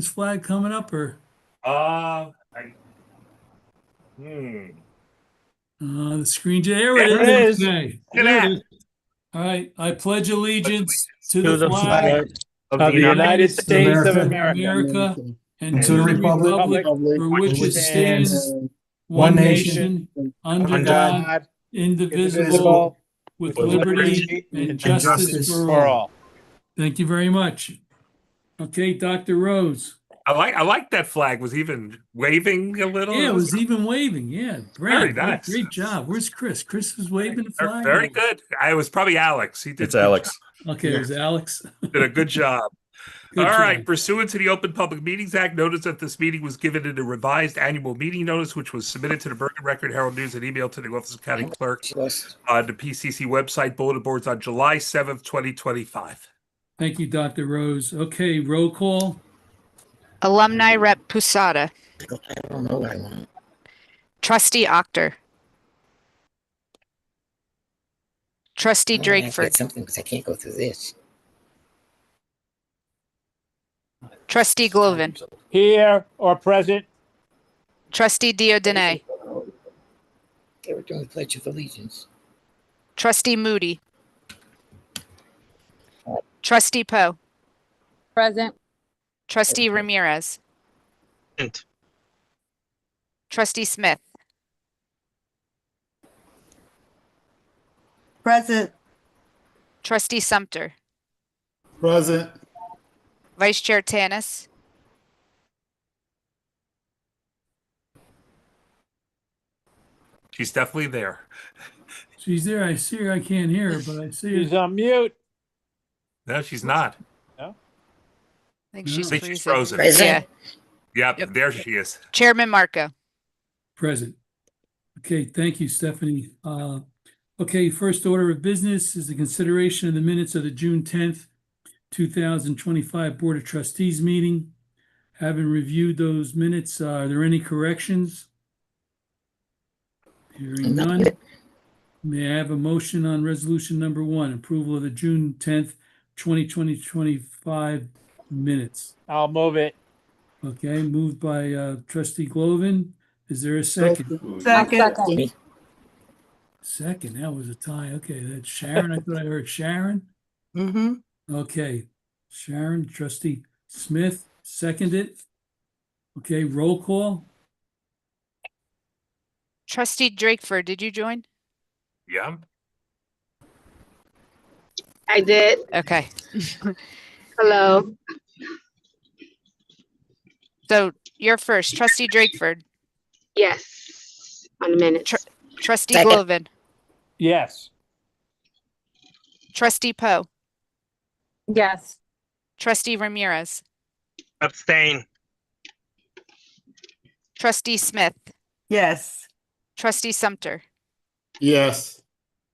flag coming up, or the screen? There it is. Okay. There it is. All right. I pledge allegiance to the flag of the United States of America and to the republic for which it stands, one nation, under God, indivisible, with liberty and justice for all. Thank you very much. Okay, Dr. Rose. I like that flag was even waving a little. Yeah, it was even waving. Yeah, Brad, very nice. Great job. Where's Chris? Chris was waving the flag. Very good. I was probably Alex. He did. It's Alex. Okay, it was Alex. Did a good job. Good All job. right. Pursuant to the Open Public Meetings Act, notice that this meeting was given in a revised annual meeting notice, which was submitted to the Bergen Record, Herald News, and emailed to the Office of County Clerk on the PCC website, bulletin boards on July 7th, 2025. Thank you, Dr. Rose. Okay, roll call. Alumni Rep Pusada. I don't know what I want. Trustee Octor. Trustee Drakeford. Something because I can't go through this. Trustee Glovin. Here or present. Trustee Diodene. They were doing the Pledge of Allegiance. Trustee Moody. Trustee Poe. Present. Trustee Ramirez. Trustee Smith. Present. Trustee Sumter. Present. Vice Chair Tanis. She's definitely there. She's there. I see her. I can't hear her, but I see She's her. on mute. No, she's not. I think she's I think she's frozen. Yeah. Yep, there she is. Chairman Marco. Present. Okay, thank you, Stephanie. Okay, first order of business is the consideration of the minutes of the June 10th, 2025 Board of Trustees meeting. Having reviewed those minutes, are there any corrections? Hearing none. May I have a motion on resolution number 1, approval of the June 10th, 2025 minutes? I'll move it. Okay, moved by Trustee Glovin. Is there a second? Second. Second, that was a tie. Okay, that's Sharon. I thought I heard Sharon. Mm-hmm. Okay, Sharon, Trustee Smith, seconded. Okay, roll call. Trustee Drakeford, did you join? Yeah. I did. Okay. Hello. So you're first. Trustee Drakeford. Yes. On the minutes. Trustee Second. Glovin. Yes. Trustee Poe. Yes. Trustee Ramirez. Abstain. Trustee Smith. Yes. Trustee Sumter. Yes.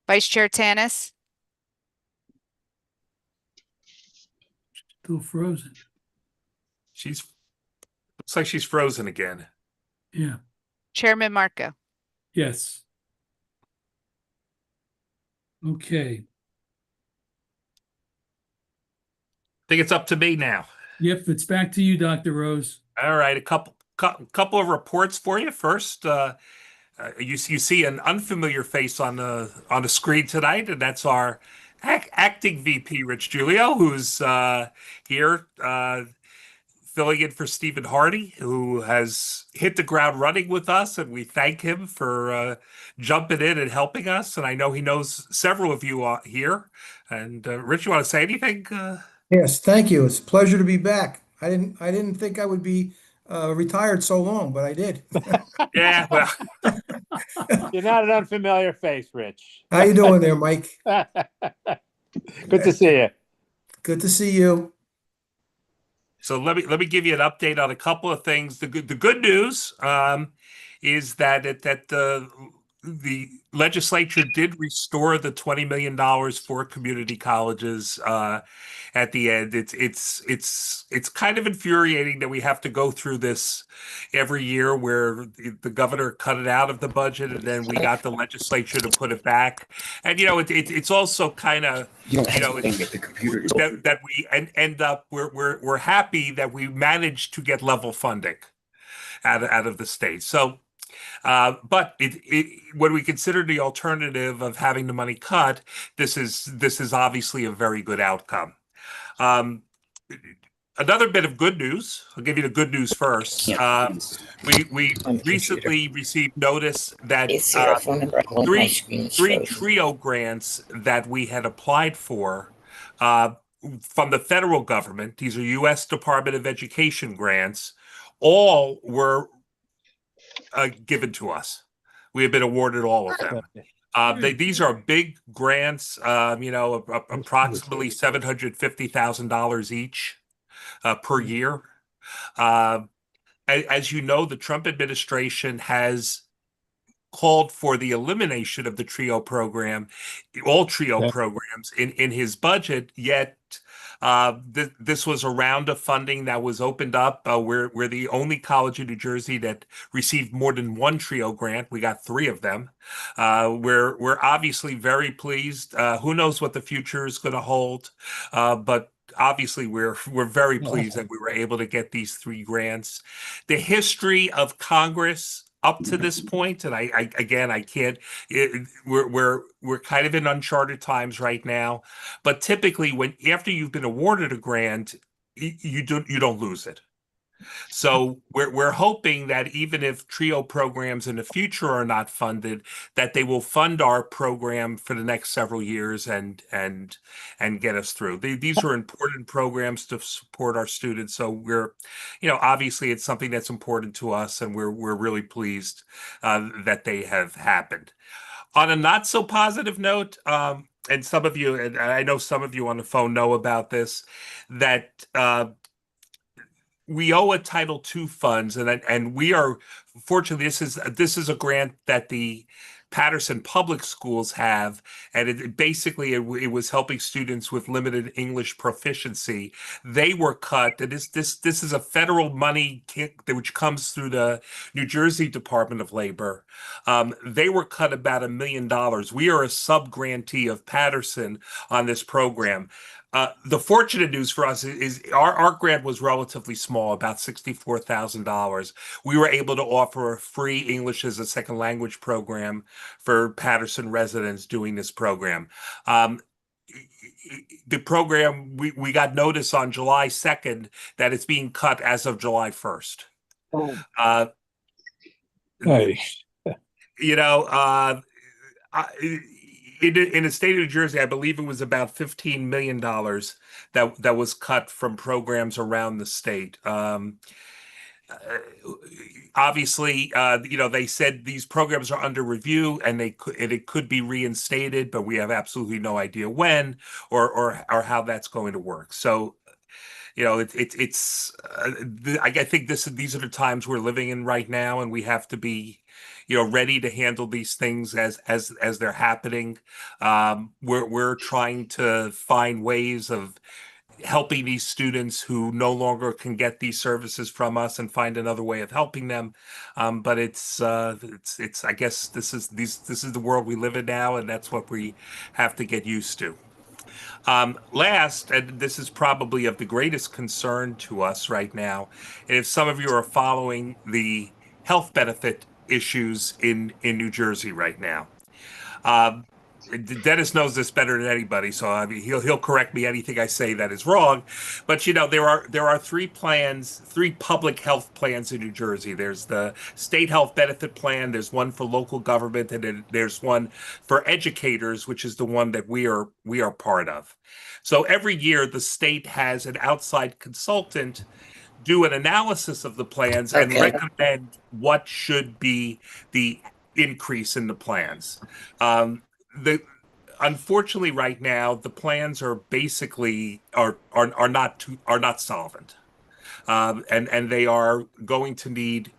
Vice Chair Tanis. Still frozen. Looks like she's frozen again. Yeah. Chairman Marco. Yes. Okay. I think it's up to me now. Yep, it's back to you, Dr. Rose. All right, a couple of reports for you. First, you see an unfamiliar face on the screen tonight, and that's our acting VP, Rich Giulio, who's here filling in for Stephen Hardy, who has hit the ground running with us, and we thank him for jumping in and helping us. And I know he knows several of you here. And Rich, you want to say anything? Yes, thank you. It's a pleasure to be back. I didn't think I would be retired so long, but I did. Yeah, well, You're not an unfamiliar face, Rich. How you doing there, Mike? Good to see you. Good to see you. so let me give you an update on a couple of things. The good news is that the legislature did restore the $20 million for community colleges at the end. It's kind of infuriating that we have to go through this every year, where the governor cut it out of the budget and then we got the legislature to put it back. And it's also kind of that we end up we're happy that we managed to get level funding out of the state. So. But when we consider the alternative of having the money cut, this is obviously a very good outcome. Another bit of good news. I'll give you the good news first. We recently received notice that Is there a phone number? Well, my screen is three frozen. TRIO grants that we had applied for from the federal government. These are U.S. Department of Education grants. All were given to us. We have been awarded all of them. These are big grants, approximately $750,000 each per year. As you know, the Trump administration has called for the elimination of the TRIO program, all TRIO programs in his budget, yet this was a round of funding that was opened up. We're the only college in New Jersey that received more than one TRIO grant. We got 3 of them. We're obviously very pleased. Who knows what the future is going to hold, but obviously we're very pleased that we were able to get these 3 grants. The history of Congress up to this point, and I can't. We're kind of in uncharted times right now, but typically, after you've been awarded a grant, you don't lose it. So we're hoping that even if TRIO programs in the future are not funded, that they will fund our program for the next several years and get us through. These are important programs to support our students. So we're, obviously it's something that's important to us, and we're really pleased that they have happened. On a not so positive note, and some of you, and I know some of you on the phone know about this, that we owe a Title II funds, and we are fortunately this is a grant that the Patterson Public Schools have, and it was helping students with limited English proficiency. They were cut. And this is a federal money which comes through the New Jersey Department of Labor. They were cut about $1 million. We are a sub-grantee of Patterson on this program. The fortunate news for us is our grant was relatively small, about $64,000. We were able to offer a free English as a second language program for Patterson residents doing this program. The program, we got notice on July 2nd that it's being cut as of July 1st. Nice. In the state of New Jersey, I believe it was about $15 million that was cut from programs around the state. Obviously, they said these programs are under review and it could be reinstated, but we have absolutely no idea when or how that's going to work. So, I think these are the times we're living in right now, and we have to be ready to handle these things as they're happening. We're trying to find ways of helping these students who no longer can get these services from us and find another way of helping them. But it's I guess this is the world we live in now, and that's what we have to get used to. Last, and this is probably of the greatest concern to us right now, and if some of you are following the health benefit issues in New Jersey right now. Dennis knows this better than anybody, so I mean he'll correct me anything I say that is wrong. But there are 3 plans, 3 public health plans in New Jersey. There's the state health benefit plan, there's one for local government, and then there's one for educators, which is the one that we are part of. So every year the state has an outside consultant do an analysis of the plans and recommend what should be the increase in the plans. Unfortunately, right now, the plans are basically are not solvent, and they are going to need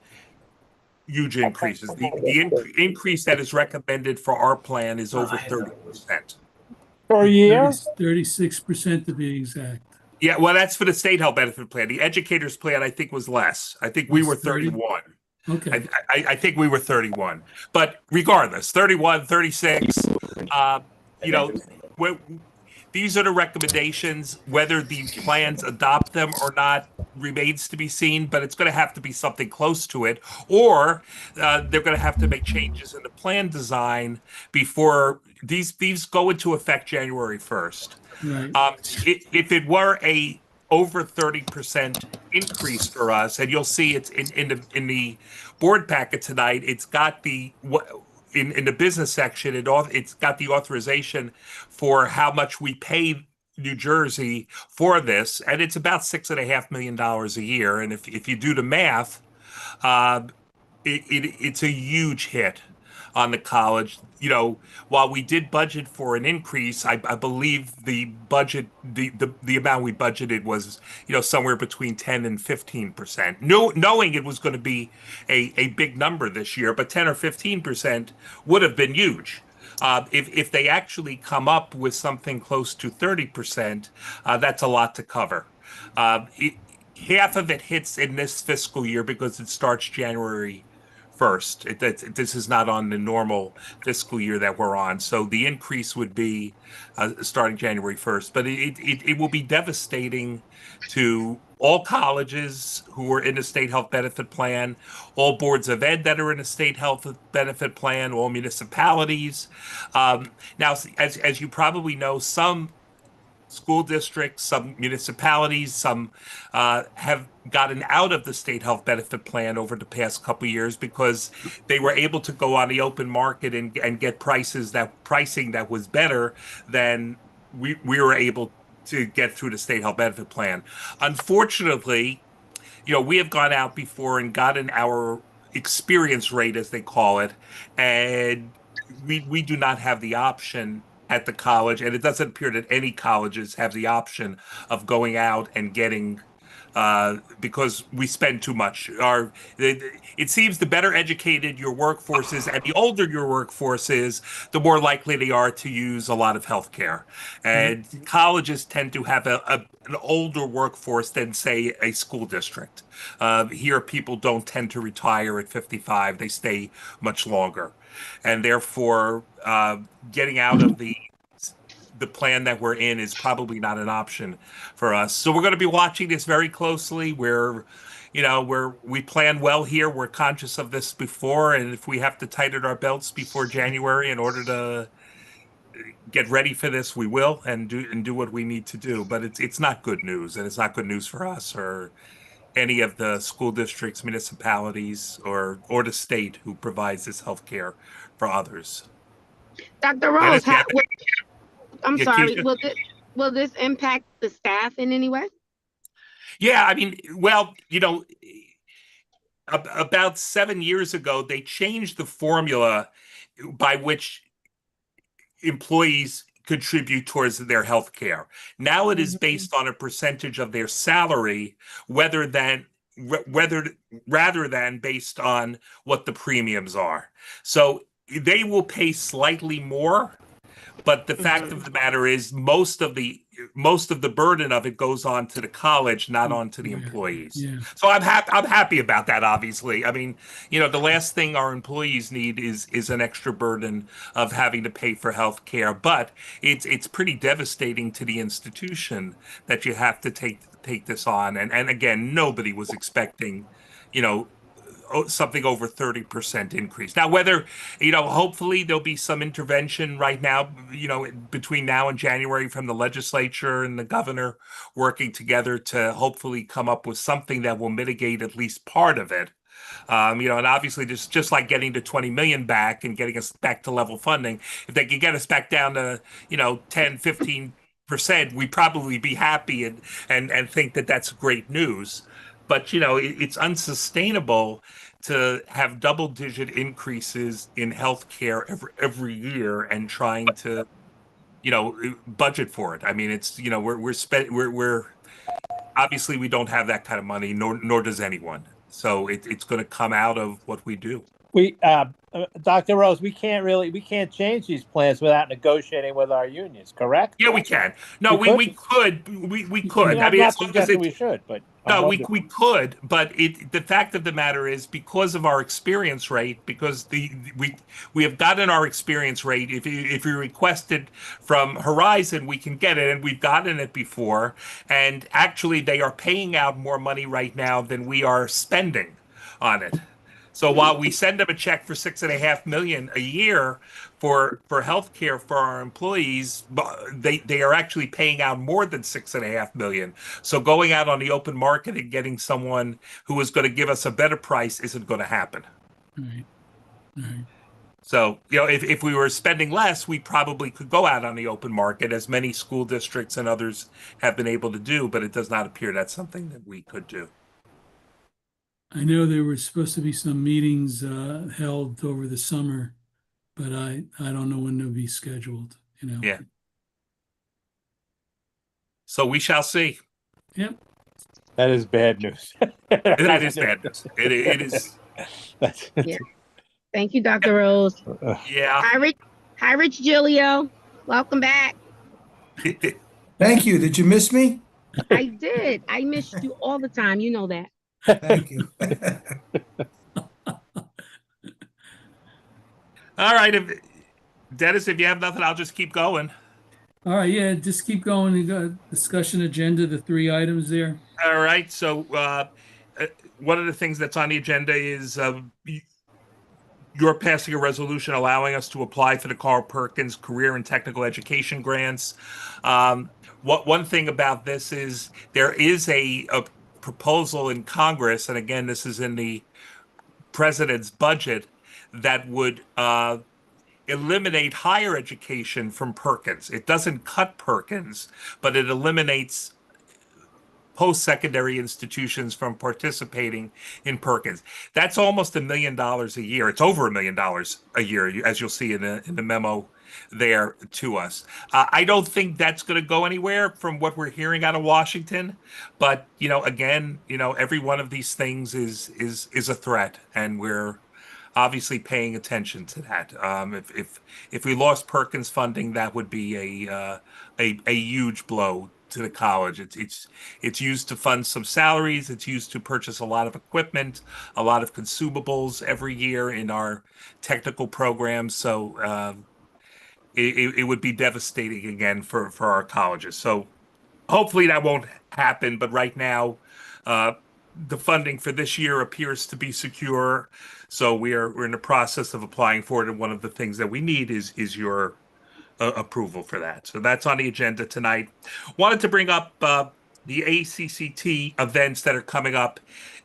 huge increases. The increase that is recommended for our plan is over 30%. Per year? 36% to be exact. Yeah, well, that's for the state health benefit plan. The educators plan, I think, was less. I think we Was were 30? 31. Okay, I think we were 31. But regardless, 31, 36, you know, we these are the recommendations. Whether the plans adopt them or not remains to be seen, but it's going to have to be something close to it, or they're going to have to make changes in the plan design before these go into effect January 1st. right. If it were a over 30% increase for us, and you'll see it's in the board packet tonight, it's got the in the business section, it's got the authorization for how much we pay New Jersey for this, and it's about $6.5 million a year. And if you do the math, uh, it's a huge hit on the college. You know, while we did budget for an increase, I believe the budget, the amount we budgeted was, somewhere between 10 and 15%. Knowing it was going to be a big number this year, but 10 or 15% would have been huge. If they actually come up with something close to 30%, that's a lot to cover. Half of it hits in this fiscal year because it starts January 1st. This is not on the normal fiscal year that we're on. So the increase would be starting January 1st. But it will be devastating to all colleges who are in a state health benefit plan, all boards of ed that are in a state health benefit plan, all municipalities. Now, as you probably know, some school districts, some municipalities, some have gotten out of the state health benefit plan over the past couple of years because they were able to go on the open market and get pricing that was better than we were able to get through the state health benefit plan. Unfortunately, we have gone out before and gotten our experience rate, as they call it, and we do not have the option at the college, and it doesn't appear that any colleges have the option of going out and getting because we spend too much. It seems the better educated your workforce is and the older your workforce is, the more likely they are to use a lot of health care. And colleges tend to have an older workforce than, say, a school district. Here, people don't tend to retire at 55. They stay much longer. And therefore, getting out of the plan that we're in is probably not an option for us. So we're going to be watching this very closely. We plan well here. We're conscious of this before, and if we have to tighten our belts before January in order to get ready for this, we will and do what we need to do. But it's not good news, and it's not good news for us or any of the school districts, municipalities, or the state who provides this health care for others. Dr. Rose, I'm Yeah, sorry. Keisha? Will this impact the staff in any way? Yeah, I mean, well, about 7 years ago, they changed the formula by which employees contribute towards their health care. Now it is based on a percentage of their salary, rather than based on what the premiums are. So they will pay slightly more, but the fact of the matter is most of the burden of it goes on to the college, not on to the employees. Yeah. So I'm happy about that, obviously. I mean, the last thing our employees need is an extra burden of having to pay for health care, but it's pretty devastating to the institution that you have to take this on. And again, nobody was expecting, something over 30% increase. Now, whether, hopefully there'll be some intervention right now, between now and January from the legislature and the governor working together to hopefully come up with something that will mitigate at least part of it. And obviously just like getting to 20 million back and getting us back to level funding, if they can get us back down to, 10, 15%, we'd probably be happy and think that that's great news. But, it's unsustainable to have double-digit increases in healthcare every year and trying to, budget for it. I mean, it's, we're obviously we don't have that kind of money, nor does anyone. So it's going to come out of what we do. We, Dr. Rose, we can't change these plans without negotiating with our unions, correct? Yeah, we can. No, We we could. We could. And I I'm mean, not as long as suggesting it, we should, but I'm no, wondering. we could, but the fact of the matter is because of our experience rate, because we have gotten our experience rate. If you request it from Horizon, we can get it, and we've gotten it before. And actually, they are paying out more money right now than we are spending on it. So while we send them a check for $6.5 million a year for healthcare for our employees, they are actually paying out more than $6.5 million. So going out on the open market and getting someone who is going to give us a better price isn't going to happen. All right. All right. So, if we were spending less, we probably could go out on the open market, as many school districts and others have been able to do, but it does not appear that's something that we could do. I know there were supposed to be some meetings held over the summer, but I don't know when they'll be scheduled, Yeah. So we shall see. Yep. That is bad news. That is bad news. It is. Yeah. Thank you, Dr. Rose. Yeah. Hi, Rich Giulio. Welcome back. Thank you. Did you miss me? I did. I missed you all the time. You know that. Thank you. All right. Dennis, if you have nothing, I'll just keep going. All right, yeah, just keep going. You got discussion agenda, the 3 items there. All right. So one of the things that's on the agenda is you're passing a resolution allowing us to apply for the Carl Perkins Career and Technical Education Grants. One thing about this is there is a proposal in Congress, and again, this is in the president's budget, that would eliminate higher education from Perkins. It doesn't cut Perkins, but it eliminates post-secondary institutions from participating in Perkins. That's almost $1 million a year. It's over $1 million a year, as you'll see in the memo there to us. I don't think that's going to go anywhere from what we're hearing out of Washington. But again, every one of these things is a threat, and we're obviously paying attention to that. If we lost Perkins funding, that would be a huge blow to the college. It's used to fund some salaries. It's used to purchase a lot of equipment, a lot of consumables every year in our technical programs. So it would be devastating again for our colleges. So hopefully that won't happen. But right now, the funding for this year appears to be secure. So we're in the process of applying for it. And one of the things that we need is your approval for that. So that's on the agenda tonight. Wanted to bring up the ACCT events that are coming up.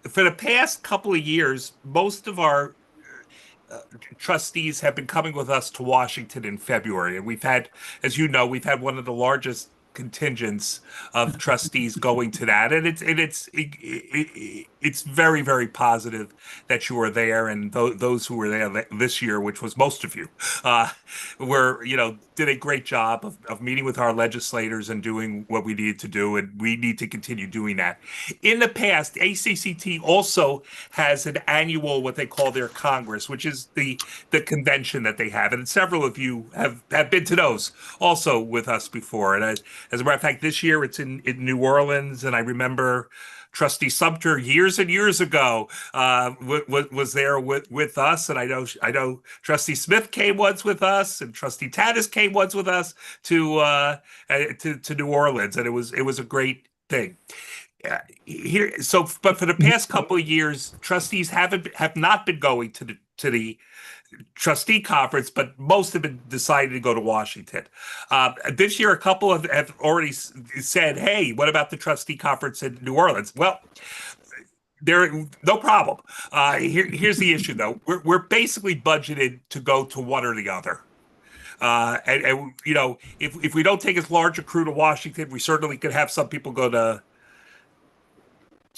For the past couple of years, most of our trustees have been coming with us to Washington in February. And we've had, as you know, we've had one of the largest contingents of trustees going to that, and it's very, very positive that you were there, and those who were there this year, which was most of you, did a great job of meeting with our legislators and doing what we needed to do, and we need to continue doing that. In the past, ACCT also has an annual, what they call their Congress, which is the convention that they have, and several of you have been to those also with us before. And as a matter of fact, this year it's in New Orleans, and I remember Trustee Sumter years and years ago was there with us, and I know Trustee Smith came once with us, and Trustee Tanis came once with us to New Orleans, and it was a great thing. But for the past couple of years, trustees have not been going to the trustee conference, but most have been decided to go to Washington. This year, a couple have already said, "Hey, what about the trustee conference in New Orleans?" Well, no problem. Here's the issue, though. We're basically budgeted to go to one or the other. And if we don't take as large a crew to Washington, we certainly could have some people go to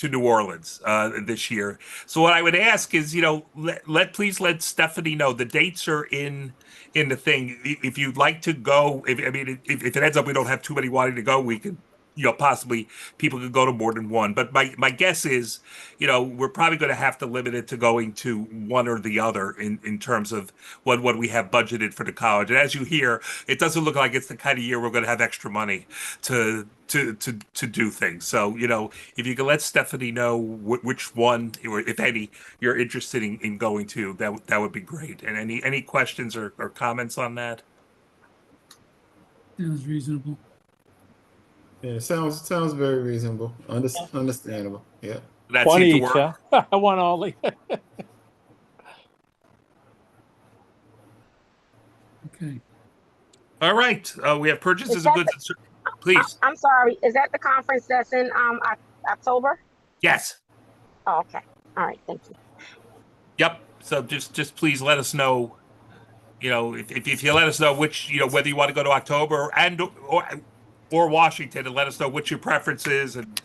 New Orleans this year. So what I would ask is, please let Stephanie know. The dates are in the thing. If you'd like to go, if it ends up we don't have too many wanting to go, we can possibly people could go to more than one. But my guess is, we're probably going to have to limit it to going to one or the other in terms of what we have budgeted for the college. And as you hear, it doesn't look like it's the kind of year we're going to have extra money to do things. So, if you can let Stephanie know which one, or if any, you're interested in going to, that would be great. And any questions or comments on that? Sounds reasonable. Yeah, sounds very reasonable. Understandable. Yeah. That 20 seemed to each, work. huh? One only. Okay. All right. We have purchases Is of that goods. Please. I'm sorry. Is that the conference that's in October? Yes. Oh, okay. All right. Thank you. Yep. So just please let us know, if you let us know which, whether you want to go to October or Washington, and let us know what your preference is and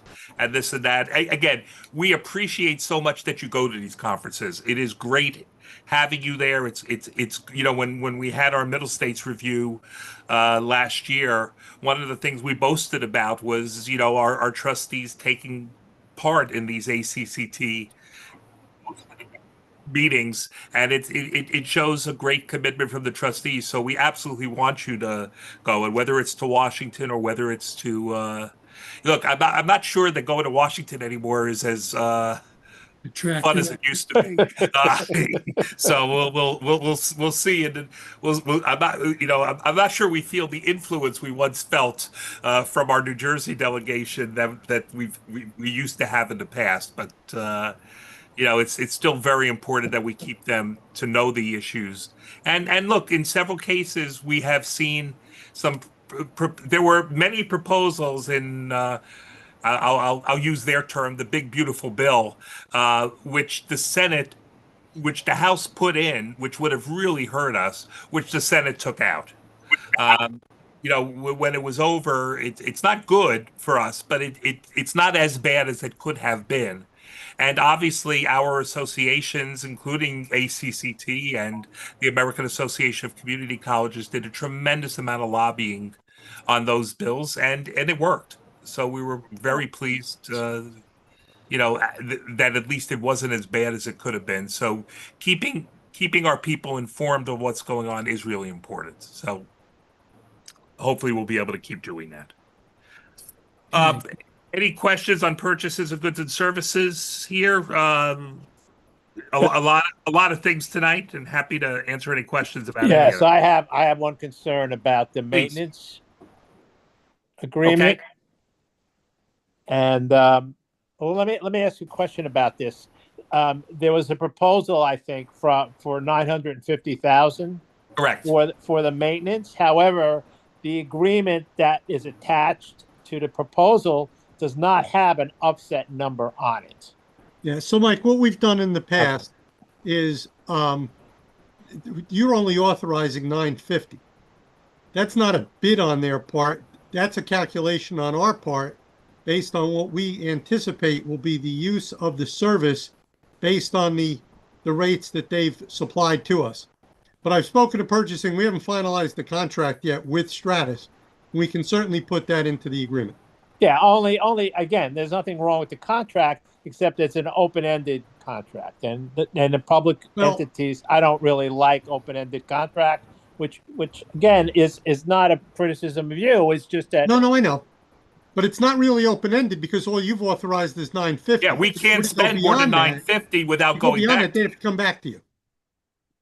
this and that. Again, we appreciate so much that you go to these conferences. It is great having you there. It's when we had our Middle States review last year, one of the things we boasted about was our trustees taking part in these ACCT meetings, and it shows a great commitment from the trustees. So we absolutely want you to go, and whether it's to Washington or whether it's to look, I'm not sure that going to Washington anymore is as fun as it used to be. So we'll see, and then I'm not sure we feel the influence we once felt from our New Jersey delegation that we used to have in the past, but. It's still very important that we keep them to know the issues. And look, in several cases, we have seen there were many proposals in, I'll use their term, the big beautiful bill, which the House put in, which would have really hurt us, which the Senate took out. When it was over, it's not good for us, but it's not as bad as it could have been. And obviously, our associations, including ACCT and the American Association of Community Colleges, did a tremendous amount of lobbying on those bills, and it worked. So we were very pleased, that at least it wasn't as bad as it could have been. So keeping our people informed of what's going on is really important. So hopefully we'll be able to keep doing that. Any questions on purchases of goods and services here? A lot of things tonight, and happy to answer any questions about it. Yes, I have one concern about the maintenance agreement. Okay. And let me ask you a question about this. There was a proposal, I think, for $950,000. Correct. For the maintenance. However, the agreement that is attached to the proposal does not have an upset number on it. Yeah, so Mike, what we've done in the past is you're only authorizing 950. That's not a bid on their part. That's a calculation on our part based on what we anticipate will be the use of the service based on the rates that they've supplied to us. But I've spoken to purchasing. We haven't finalized the contract yet with Stratus. We can certainly put that into the agreement. Yeah, only again, there's nothing wrong with the contract except it's an open-ended contract, and the public entities, I don't really like open-ended contract, which again is not a criticism of you. It's just that no, I know, but it's not really open-ended because all you've authorized is 950. Yeah, we can't spend more than 950 without going back. They have to come back to you.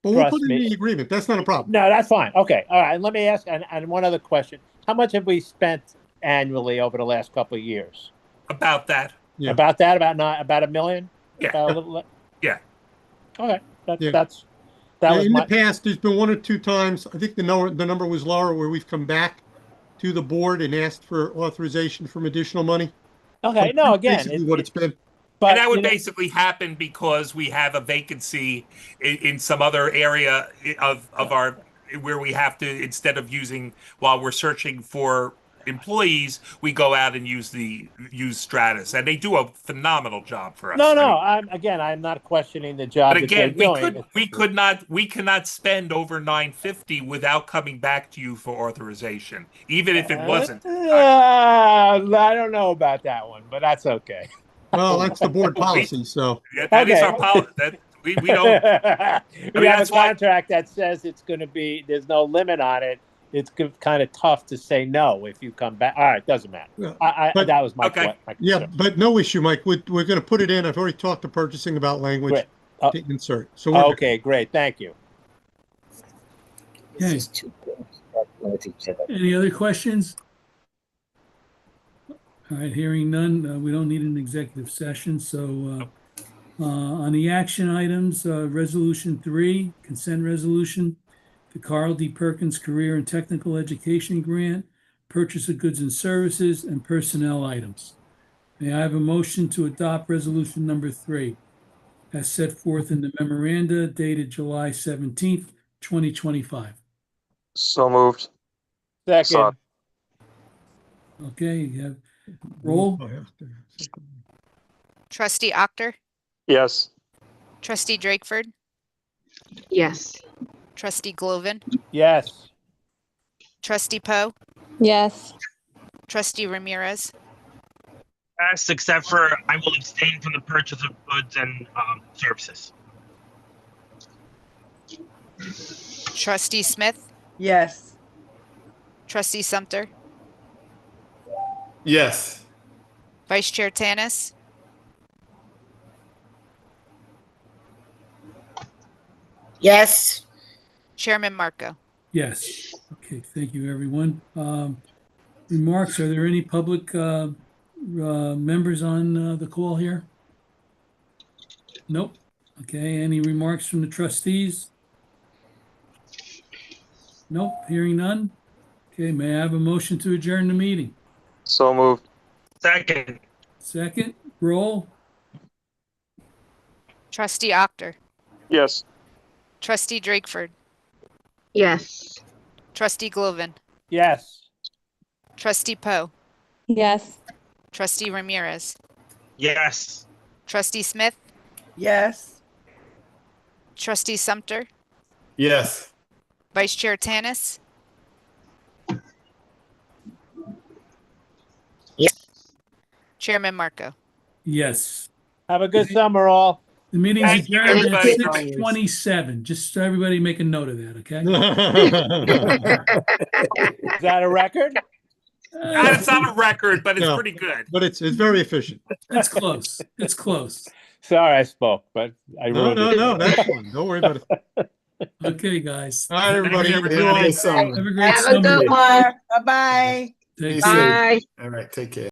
But we'll put it in the agreement. That's not a problem. No, that's fine. Okay, all right. And let me ask, and one other question: how much have we spent annually over the last couple of years? About that. Yeah. About $1 million? Yeah. Yeah. Okay. In the past, there's been one or two times, I think the number was lower, where we've come back to the board and asked for authorization from additional money. Okay. But No, again, basically what it's been. But that would basically happen because we have a vacancy in some other area of our, where we have to, instead of using, while we're searching for employees, we go out and use Stratus, and they do a phenomenal job for us. No, I no. mean, I'm not questioning the job but that they're again, doing. we cannot spend over 950 without coming back to you for authorization, even if it wasn't. I don't know about that one, but that's okay. Well, that's the board policy, so. That is Okay. our policy. That we don't. We have a that's why- contract that says it's going to be, there's no limit on it. It's kind of tough to say no if you come back. All right, doesn't matter. Yeah, but- That was my Okay. my Yeah, concern. but no issue, Mike. We're going to put it in. I've already talked to purchasing about language Great. Oh. to insert. So we're good. Okay, great. Thank you. This Okay. is too close. With each other. Any other questions? All right, hearing none, we don't need an executive session, so on the action items, Resolution 3, consent resolution, the Carl D. Perkins Career and Technical Education Grant, purchase of goods and services, and personnel items. May I have a motion to adopt resolution number 3 as set forth in the memoranda dated July 17th, 2025? So moved. Second. Son. Okay, you have roll. Oh, yeah. Trustee Octor, Yes. Trustee Drakeford, Yes. Trustee Gloven, Yes. Trustee Poe, Yes. Trustee Ramirez, Yes, except for I will abstain from the purchase of goods and services. Trustee Smith, Yes. Trustee Sumter, Yes. Vice Chair Tanis, Yes. Chairman Marco. Yes. Okay, thank you, everyone. Remarks, are there any public members on the call here? Nope. Okay, any remarks from the trustees? Nope, hearing none. Okay, may I have a motion to adjourn the meeting? So moved. Second. Second, roll. Trustee Octor, Yes. Trustee Drakeford, Yes. Trustee Gloven, Yes. Trustee Poe, Yes. Trustee Ramirez, Yes. Trustee Smith, Yes. Trustee Sumter, Yes. Vice Chair Tanis, Yes. Chairman Marco. Yes. Have a good summer, all. The meeting's Thank you, adjourned at everybody. 6:27. Just so everybody make a note of that, okay? Is that a record? It's not a record, but it's No. pretty good. But it's very efficient. It's close. It's close. Sorry, I spoke, but I No, ruined no, it. no, that's fine. Don't worry about it. Okay, guys. All right, everybody. Thank you, You all- everybody. Good summer. Have a great Have a summer. good one. Bye-bye. Take Be care. safe. Bye. All right. Take care.